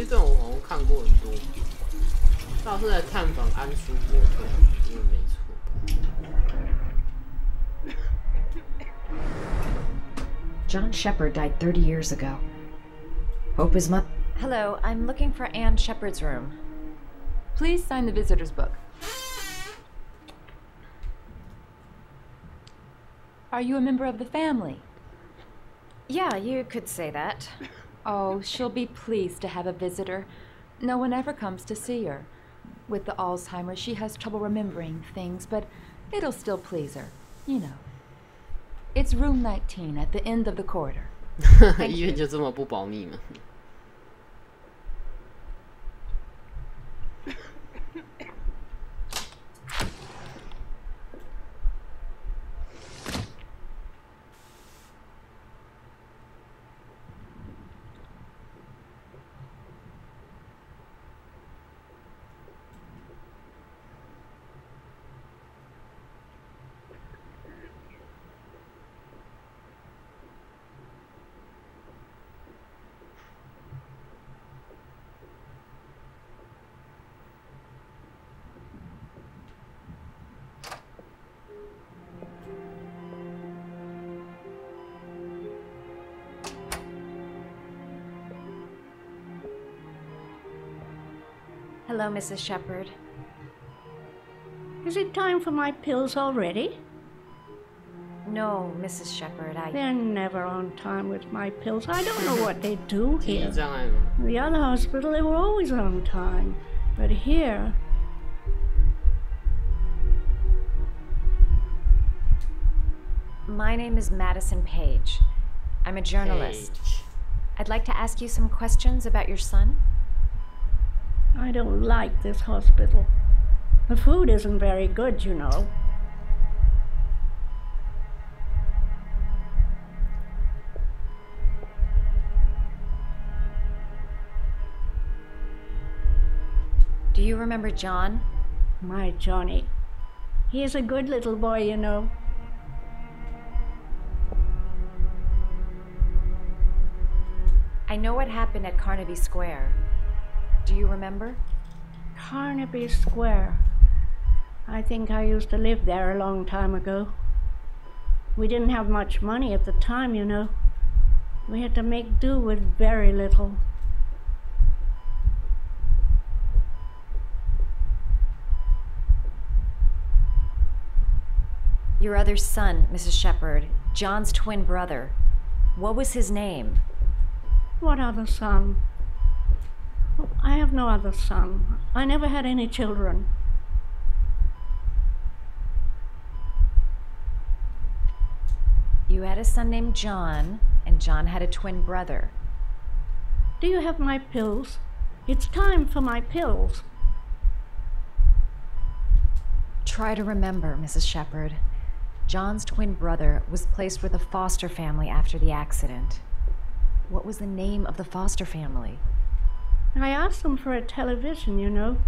一段我好像看过很多，倒是来探访安舒伯特，因为没错。John Shepard died 30 years ago. Hope his mother. Hello, I'm looking for Anne Shepard's room. Please sign the visitor's book. Are you a member of the family? Yeah, you could say that. Oh, she'll be pleased to have a visitor. No one ever comes to see her. With the Alzheimer's, she has trouble remembering things, but it'll still please her. You know. It's room 19 at the end of the corridor. 医院就这么不保密吗？ Hello, Mrs. Shepard. Is it time for my pills already? No, Mrs. Shepard, They're never on time with my pills. I don't know what they do 记忆 here. 障碍吗？ The other hospital, they were always on time. But here... My name is Madison Page. I'm a journalist. Page. I'd like to ask you some questions about your son. I don't like this hospital. The food isn't very good, you know. Do you remember John? My Johnny. He is a good little boy, you know. I know what happened at Carnaby Square. Do you remember? Carnaby Square. I think I used to live there a long time ago. We didn't have much money at the time, you know. We had to make do with very little. Your other son, Mrs. Shepard, John's twin brother. What was his name? What other son? I have no other son. I never had any children. You had a son named John, and John had a twin brother. Do you have my pills? It's time for my pills. Try to remember, Mrs. Shepard. John's twin brother was placed with a foster family after the accident. What was the name of the foster family? I asked them for a television, you know.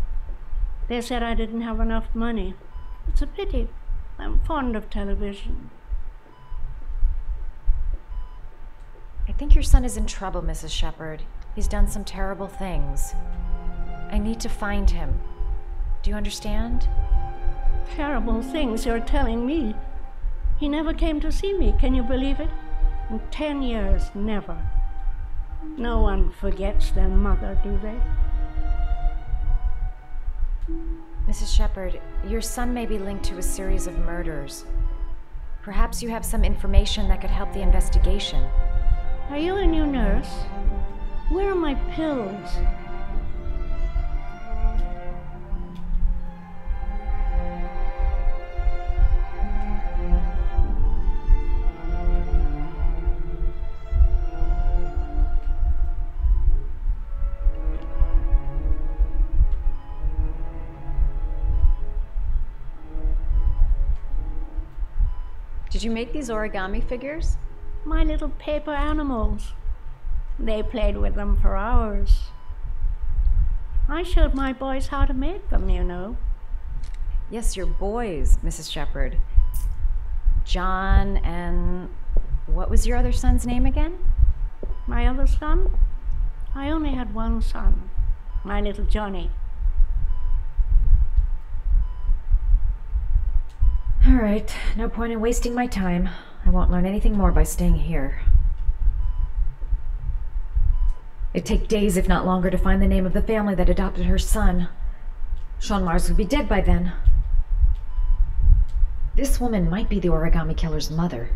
They said I didn't have enough money. It's a pity. I'm fond of television. I think your son is in trouble, Mrs. Shepard. He's done some terrible things. I need to find him. Do you understand? Terrible things you're telling me. He never came to see me, can you believe it? In 10 years, never. No one forgets their mother, do they? Mrs. Shepard, your son may be linked to a series of murders. Perhaps you have some information that could help the investigation. Are you a new nurse? Where are my pills? Did you make these origami figures? My little paper animals. They played with them for hours. I showed my boys how to make them, you know. Yes, your boys, Mrs. Shepard. John and... what was your other son's name again? My other son? I only had one son, my little Johnny. All right, no point in wasting my time. I won't learn anything more by staying here. It'd take days, if not longer, to find the name of the family that adopted her son. Sean Mars would be dead by then. This woman might be the origami killer's mother.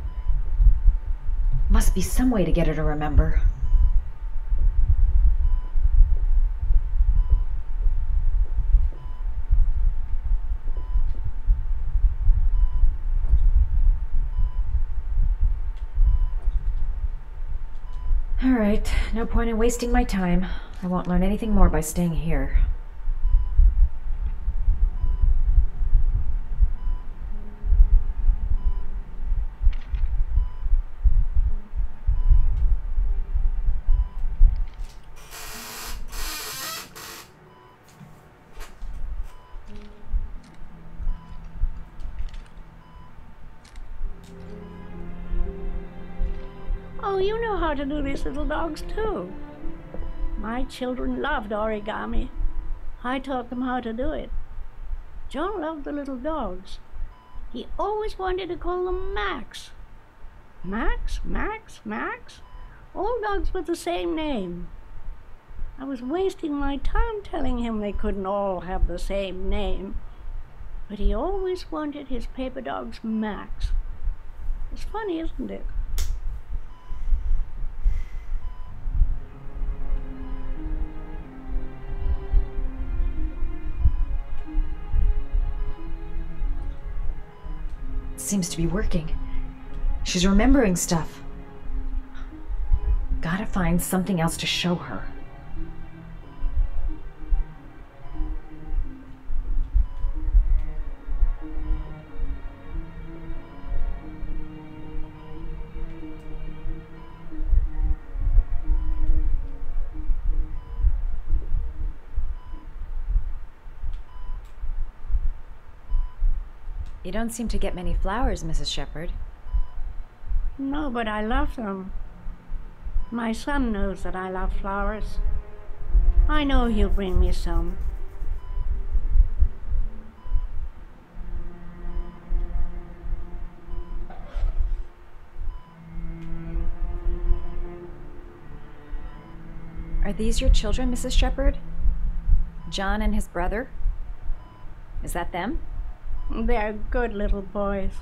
Must be some way to get her to remember. All right, no point in wasting my time. I won't learn anything more by staying here. Oh, you know how to do these little dogs too. My children loved origami. I taught them how to do it. John loved the little dogs. He always wanted to call them Max. Max, Max, Max. All dogs with the same name. I was wasting my time telling him they couldn't all have the same name. But he always wanted his paper dogs Max. It's funny, isn't it? Seems to be working. She's remembering stuff. Gotta find something else to show her. You don't seem to get many flowers, Mrs. Shepherd. No, but I love them. My son knows that I love flowers. I know he'll bring me some. Are these your children, Mrs. Shepherd? John and his brother? Is that them? They're good little boys.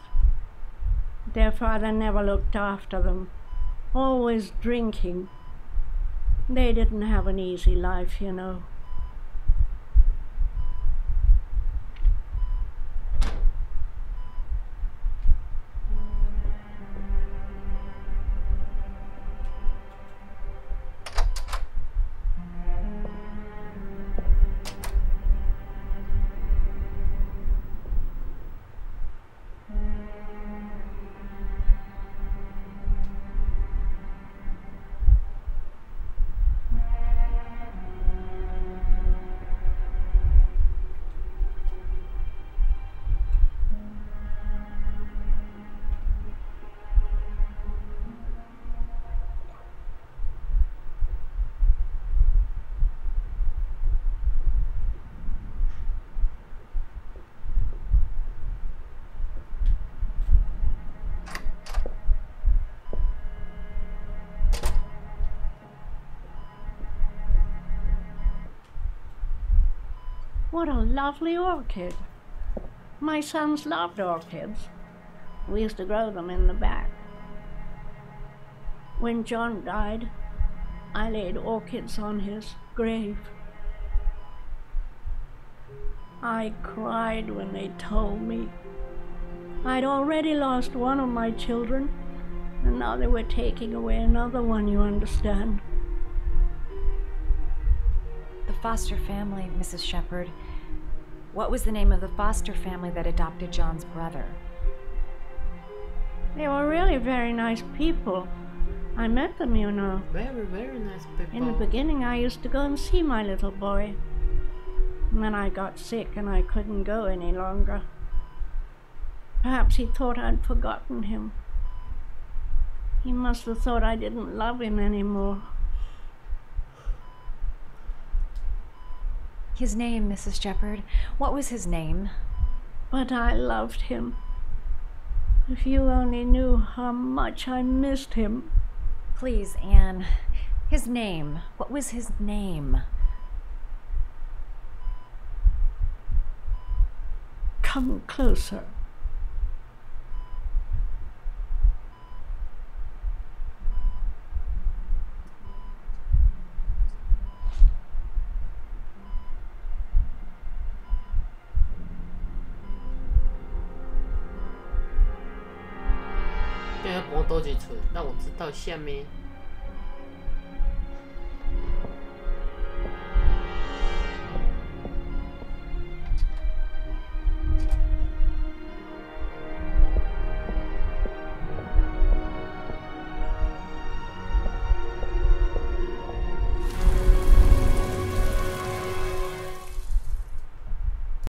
Their father never looked after them, always drinking. They didn't have an easy life, you know. What a lovely orchid. My sons loved orchids. We used to grow them in the back. When John died, I laid orchids on his grave. I cried when they told me. I'd already lost one of my children, and now they were taking away another one, you understand. The foster family, Mrs. Shepherd. What was the name of the foster family that adopted John's brother? They were really very nice people. I met them, you know. Very, very nice people. In the beginning, I used to go and see my little boy. And then I got sick and I couldn't go any longer. Perhaps he thought I'd forgotten him. He must have thought I didn't love him anymore. His name, Mrs. Shepherd. What was his name? But I loved him. If you only knew how much I missed him. Please, Anne. His name. What was his name? Come closer.要播多几次，让我知道下面。